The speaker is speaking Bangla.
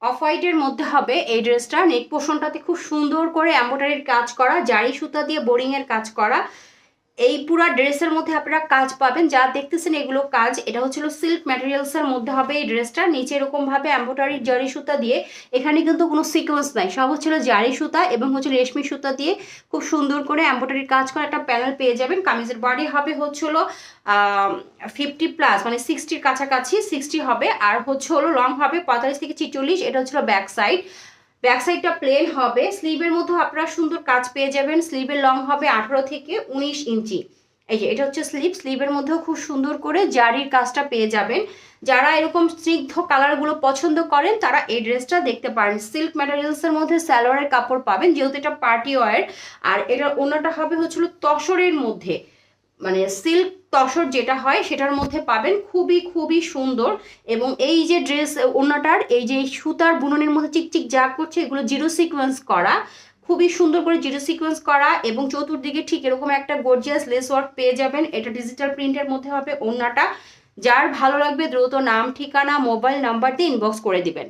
অফ হোয়াইটের মধ্যে হবে এই ড্রেসটা। নেক পোর্শনটাতে খুব সুন্দর করে এমব্রয়ডারির কাজ করা, জারি সুতা দিয়ে বোরিংয়ের কাজ করা। এই পুরা ড্রেসের মধ্যে আপনারা কাজ পাবেন, যা দেখতেছেন এগুলো কাজ। এটা হচ্ছিল সিল্ক ম্যাটেরিয়ালসের মধ্যে হবে এই ড্রেসটা। নিচে এরকম ভাবে এমব্রয়ডারি জারি সুতা দিয়ে, এখানে কিন্তু কোনো সিকোয়েন্স নাই, সব হচ্ছিল জারি সুতা এবং হচ্ছে রেশমি সুতা দিয়ে খুব সুন্দর করে এমব্রয়ডারির কাজ করা একটা প্যানেল পেয়ে যাবেন। কামিজের বডি হবে হচ্ছিল 50+, মানে 60-র কাছাকাছি, 60 হবে। আর হচ্ছে হলো লং হবে 45 থেকে 46। এটা হচ্ছিল ব্যাক সাইড। ব্যাক সাইডটা প্লেন হবে। স্লিভের মধ্যে আপনারা সুন্দর কাজ পেয়ে যাবেন। স্লিভের লং হবে 18 থেকে 19 ইঞ্চি। এই যে এটা হচ্ছে স্লিভ। স্লিভের মধ্যেও খুব সুন্দর করে জারির কাজটা পেয়ে যাবেন। যারা এরকম স্নিগ্ধ কালারগুলো পছন্দ করেন তারা এই ড্রেসটা দেখতে পারেন। সিল্ক ম্যাটেরিয়ালসের মধ্যে সালোয়ারের কাপড় পাবেন, যেহেতু এটা পার্টি ওয়্যার। আর এটার ওনাটা হবে হচ্ছিল তসরের মধ্যে, মানে সিল্ক তসর যেটা হয় সেটার মধ্যে পাবেন। খুবই খুবই সুন্দর। এবং এই যে ড্রেস ওনাটার এই যে সুতার বুননের মধ্যে চিকচিক যা করছে, এগুলো জিরো সিকোয়েন্স করা, খুবই সুন্দর করে জিরো সিকোয়েন্স করা। এবং চতুর্দিকে ঠিক এরকম একটা গর্জিয়াস লেস ওয়ার্ক পেয়ে যাবেন। এটা ডিজিটাল প্রিন্টের মধ্যে হবে ওনাটা। যার ভালো লাগবে দ্রুত নাম, ঠিকানা, মোবাইল নাম্বার দিয়ে ইনবক্স করে দিবেন।